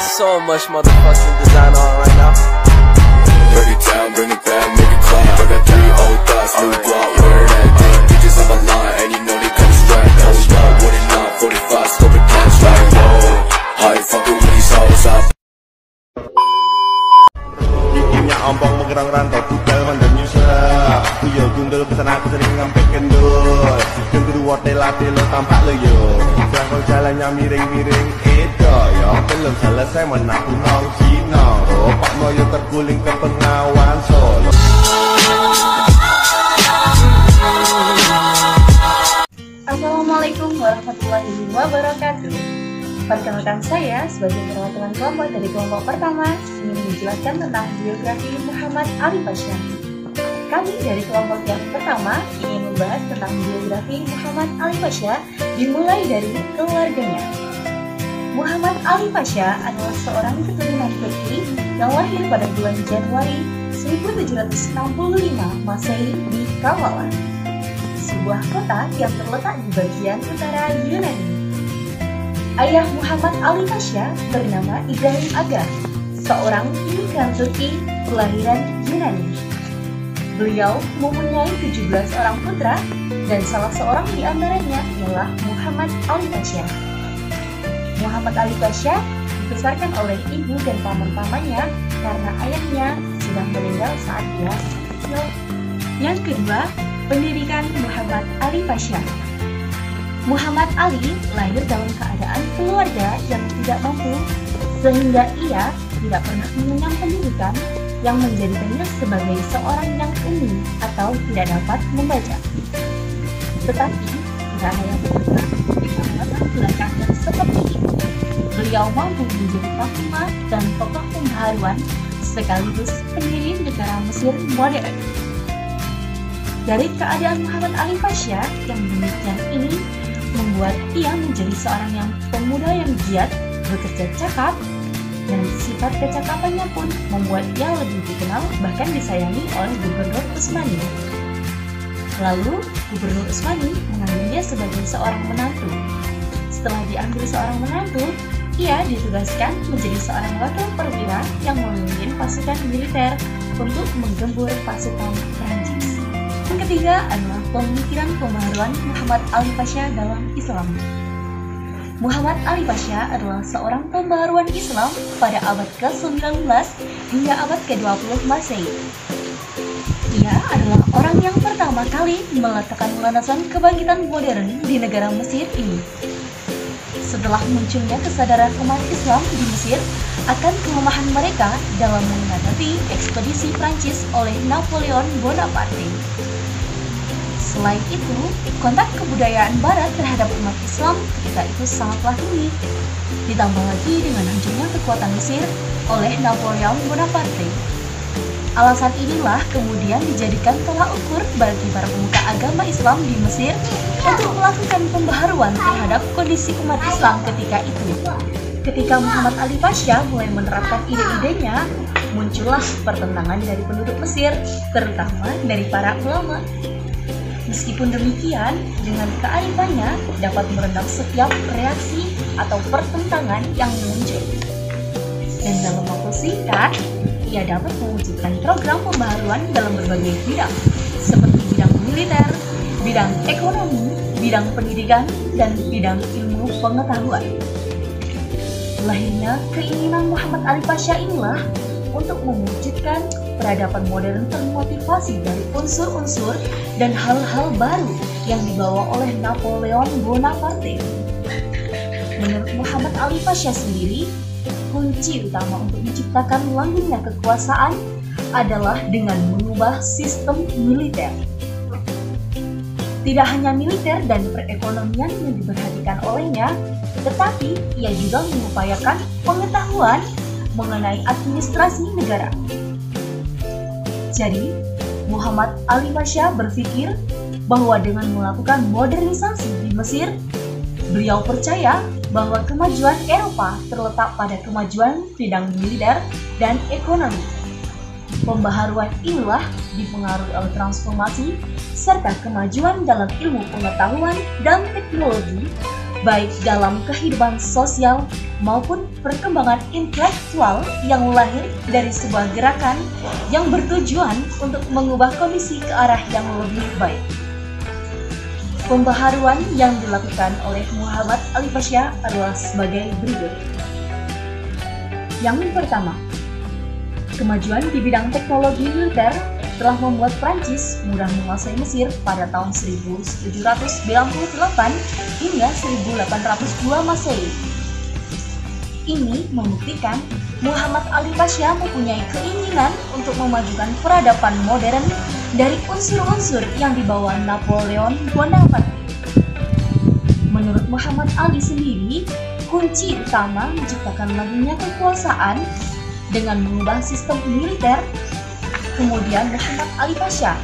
so much motherfucking design on right now. Break it down, bring it back, make it clap. I got 3 old thoughts, new block, where that thing. Bitches on my line, and you know they come straight. Hold up, what it not, 45, scope it cash like, whoa. How you fucking with these hoes up? Bikinnya ompong mengerang rantau, tugal mandor nyusah. Kuyo gundul pesan aku sering ngampek kendul. Gendru wortel latih lo tampak lo yo. Serangkau jalannya miring-miring itu yo. Belum selesai menaku nong Cino. Pak Moyo terguling ke Bengawan Solo. Assalamualaikum warahmatullahi wabarakatuh. Perkenalkan, saya sebagai perwakilan kelompok dari kelompok pertama ingin menjelaskan tentang biografi Muhammad Ali Pasha. Kami dari kelompok yang pertama ingin membahas tentang biografi Muhammad Ali Pasha dimulai dari keluarganya. Muhammad Ali Pasha adalah seorang keturunan Turki yang lahir pada bulan Januari 1765 Masehi di Kavala, sebuah kota yang terletak di bagian utara Yunani. Ayah Muhammad Ali Pasha bernama Ibrahim Aga, seorang imigran Turki kelahiran Yunani. Beliau mempunyai 17 orang putra dan salah seorang di antaranya ialah Muhammad Ali Pasha. Muhammad Ali Pasha dibesarkan oleh ibu dan paman-pamannya karena ayahnya sudah meninggal saat dia kecil. Yang kedua, pendidikan Muhammad Ali Pasha. Muhammad Ali lahir dalam keadaan keluarga yang tidak mampu, sehingga ia tidak pernah mengenyam pendidikan yang menjadikannya sebagai seorang yang umi atau tidak dapat membaca. Tetapi tidak ada yang berkata di latar belakang yang seperti itu. Beliau mampu menjadi panglima dan tokoh pembaharuan sekaligus pendiri negara Mesir modern. Dari keadaan Muhammad Ali Pasha yang demikian ini membuat ia menjadi seorang yang pemuda yang giat, bekerja cakap, dan sifat kecakapannya pun membuat ia lebih dikenal bahkan disayangi oleh Gubernur Utsmani. Lalu, Gubernur Utsmani mengambil dia sebagai seorang menantu. Setelah diambil seorang menantu, ia ditugaskan menjadi seorang wakil perwira yang memimpin pasukan militer untuk menggempur pasukan Prancis. Yang ketiga adalah pemikiran pembaharuan Muhammad Ali Pasha dalam Islam. Muhammad Ali Pasha adalah seorang pembaharuan Islam pada abad ke-19 hingga abad ke-20 Masehi. Ia adalah orang yang pertama kali meletakkan landasan kebangkitan modern di negara Mesir ini. Setelah munculnya kesadaran umat Islam di Mesir akan kelemahan mereka dalam menghadapi ekspedisi Prancis oleh Napoleon Bonaparte. Selain itu, kontak kebudayaan Barat terhadap umat Islam ketika itu sangatlah tinggi. Ditambah lagi dengan hancurnya kekuatan Mesir oleh Napoleon Bonaparte. Alasan inilah kemudian dijadikan tolak ukur bagi para pemuka agama Islam di Mesir untuk melakukan pembaharuan terhadap kondisi umat Islam ketika itu. Ketika Muhammad Ali Pasha mulai menerapkan ide-idenya, muncullah pertentangan dari penduduk Mesir, terutama dari para ulama. Meskipun demikian, dengan kearifannya dapat meredam setiap reaksi atau pertentangan yang muncul. Dan dalam waktu singkat, ia dapat mewujudkan program pembaharuan dalam berbagai bidang, seperti bidang militer, bidang ekonomi, bidang pendidikan, dan bidang ilmu pengetahuan. Lahirnya keinginan Muhammad Ali Pasha inilah untuk mewujudkan peradaban modern termotivasi dari unsur-unsur dan hal-hal baru yang dibawa oleh Napoleon Bonaparte. Menurut Muhammad Ali Pasha sendiri, kunci utama untuk menciptakan langgengnya kekuasaan adalah dengan mengubah sistem militer. Tidak hanya militer dan perekonomian yang diperhatikan olehnya, tetapi ia juga mengupayakan pengetahuan mengenai administrasi negara. Jadi, Muhammad Ali Pasha berpikir bahwa dengan melakukan modernisasi di Mesir, beliau percaya bahwa kemajuan Eropa terletak pada kemajuan bidang militer dan ekonomi. Pembaharuan inilah dipengaruhi oleh transformasi serta kemajuan dalam ilmu pengetahuan dan teknologi baik dalam kehidupan sosial maupun perkembangan intelektual yang lahir dari sebuah gerakan yang bertujuan untuk mengubah kondisi ke arah yang lebih baik. Pembaharuan yang dilakukan oleh Muhammad Ali Pasha adalah sebagai berikut. Yang pertama, kemajuan di bidang teknologi militer telah membuat Prancis mudah menguasai Mesir pada tahun 1798 hingga 1802 Masehi. Ini membuktikan Muhammad Ali Pasha mempunyai keinginan untuk memajukan peradaban modern dari unsur-unsur yang dibawa Napoleon Bonaparte. Menurut Muhammad Ali sendiri, kunci utama menciptakan laginya kekuasaan dengan mengubah sistem militer. Kemudian Muhammad Ali Pasha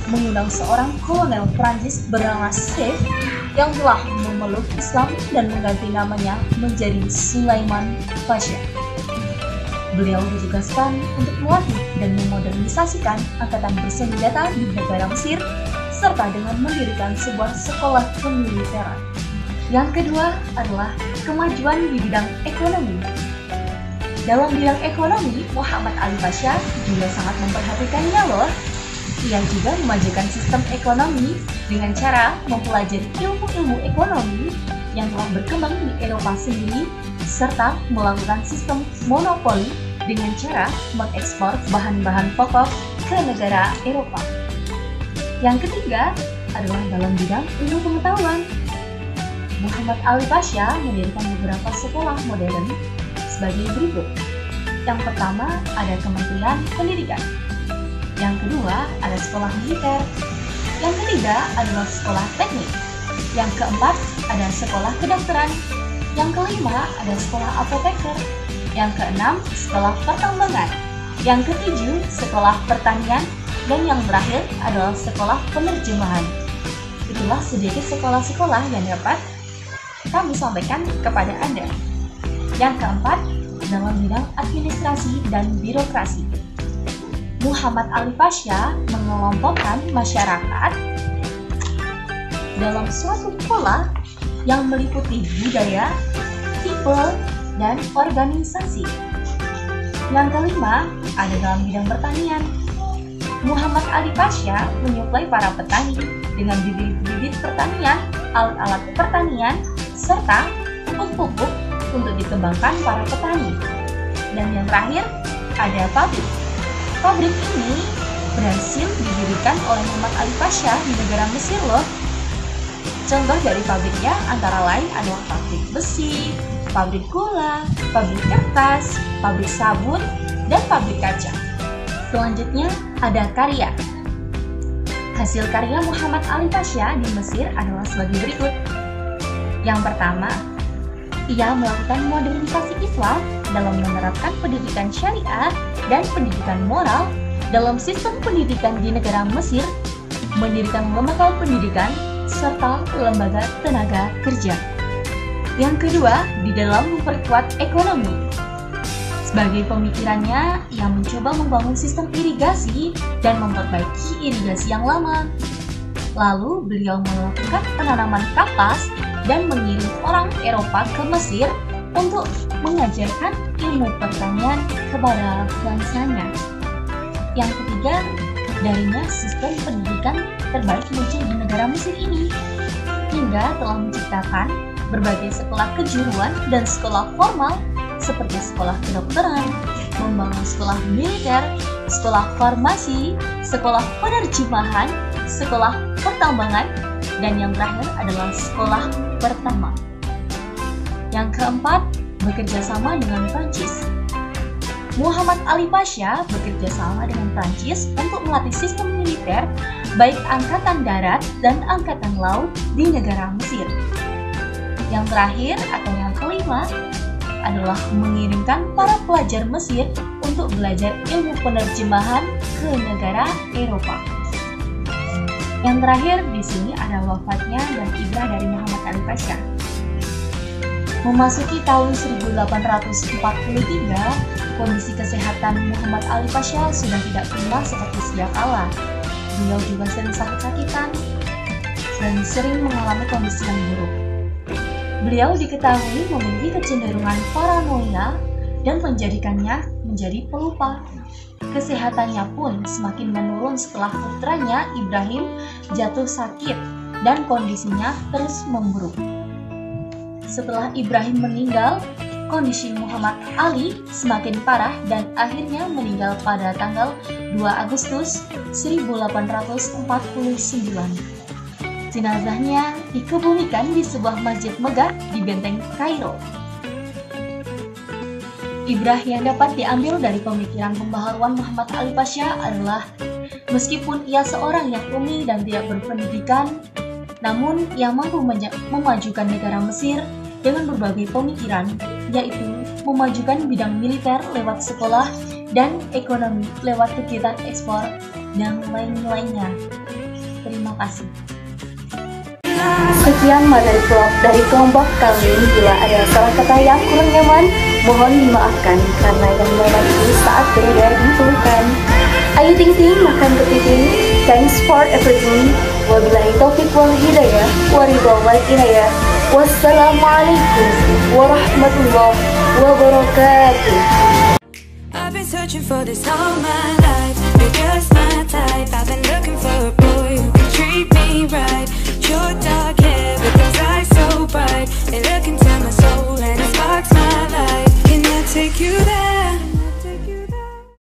mengundang seorang kolonel Prancis bernama Seif yang telah memeluk Islam dan mengganti namanya menjadi Sulaiman Pasha. Beliau ditugaskan untuk melatih dan memodernisasikan angkatan bersenjata di negara Mesir serta dengan mendirikan sebuah sekolah kemiliteran. Yang kedua adalah kemajuan di bidang ekonomi. Dalam bidang ekonomi, Muhammad Ali Pasha juga sangat memperhatikannya loh. Ia juga memajukan sistem ekonomi dengan cara mempelajari ilmu-ilmu ekonomi yang telah berkembang di Eropa sendiri, serta melakukan sistem monopoli dengan cara mengekspor bahan-bahan pokok ke negara Eropa. Yang ketiga adalah dalam bidang ilmu pengetahuan. Muhammad Ali Pasha mendirikan beberapa sekolah modern sebagai berikut. Yang pertama ada Kementerian Pendidikan. Yang kedua ada sekolah militer. Yang ketiga adalah sekolah teknik. Yang keempat ada sekolah kedokteran. Yang kelima ada sekolah apoteker. Yang keenam sekolah pertambangan. Yang ketujuh sekolah pertanian. Dan yang terakhir adalah sekolah penerjemahan. Itulah sedikit sekolah-sekolah yang dapat kami sampaikan kepada Anda. Yang keempat, dalam bidang administrasi dan birokrasi. Muhammad Ali Pasha mengelompokkan masyarakat dalam suatu pola yang meliputi budaya, tipe, dan organisasi. Yang kelima, ada dalam bidang pertanian. Muhammad Ali Pasha menyuplai para petani dengan bibit-bibit pertanian, alat-alat pertanian, serta pupuk-pupuk untuk dikembangkan para petani. Dan yang terakhir, ada pabrik. Pabrik ini berhasil didirikan oleh Muhammad Ali Pasha di negara Mesir loh. Contoh dari pabriknya antara lain adalah pabrik besi, pabrik gula, pabrik kertas, pabrik sabun, dan pabrik kaca. Selanjutnya ada karya. Hasil karya Muhammad Ali Pasha di Mesir adalah sebagai berikut. Yang pertama, ia melakukan modernisasi Islam dalam menerapkan pendidikan syariah dan pendidikan moral dalam sistem pendidikan di negara Mesir, mendirikan lembaga pendidikan serta lembaga tenaga kerja. Yang kedua, di dalam memperkuat ekonomi. Sebagai pemikirannya, ia mencoba membangun sistem irigasi dan memperbaiki irigasi yang lama. Lalu beliau melakukan penanaman kapas dan mengirim orang Eropa ke Mesir untuk mengajarkan ilmu pertanian kepada bangsanya. Yang ketiga, darinya sistem pendidikan terbaik muncul di negara Mesir ini, hingga telah menciptakan berbagai sekolah kejuruan dan sekolah formal seperti sekolah kedokteran, membangun sekolah militer, sekolah farmasi, sekolah penerjemahan, sekolah pertambangan, dan yang terakhir adalah sekolah pertama. Yang keempat, bekerja sama dengan Prancis. Muhammad Ali Pasha bekerja sama dengan Prancis untuk melatih sistem militer baik angkatan darat dan angkatan laut di negara Mesir. Yang terakhir atau yang kelima adalah mengirimkan para pelajar Mesir untuk belajar ilmu penerjemahan ke negara Eropa. Yang terakhir di sini ada wafatnya dan ibrah dari Muhammad Ali Pasha. Memasuki tahun 1843, kondisi kesehatan Muhammad Ali Pasha sudah tidak prima seperti sedia kala. Beliau juga sering sakit-sakitan dan sering mengalami kondisi yang buruk. Beliau diketahui memiliki kecenderungan paranoia dan menjadikannya menjadi pelupa. Kesehatannya pun semakin menurun setelah putranya Ibrahim jatuh sakit dan kondisinya terus memburuk. Setelah Ibrahim meninggal, kondisi Muhammad Ali semakin parah dan akhirnya meninggal pada tanggal 2 Agustus 1849. Jenazahnya dikebumikan di sebuah masjid megah di benteng Kairo. Ibrah yang dapat diambil dari pemikiran pembaharuan Muhammad Ali Pasha adalah meskipun ia seorang yang umi dan tidak berpendidikan, namun ia mampu memajukan negara Mesir dengan berbagai pemikiran, yaitu memajukan bidang militer lewat sekolah dan ekonomi lewat kegiatan ekspor dan lain-lainnya. Terima kasih. Sekian materi vlog dari kelompok kami. Bila ada salah kata yang kurang nyaman, mohon dimaafkan karena yang nyaman itu saat berada di pelukan. Ayu Ting Ting makan kepiting. Thanks for everything. Wabillahi taufiq wal hidayah. Waridul wal inayah. Wassalamualaikum warahmatullahi wabarakatuh. I've been searching for this all my life. You're just my type. I've been looking for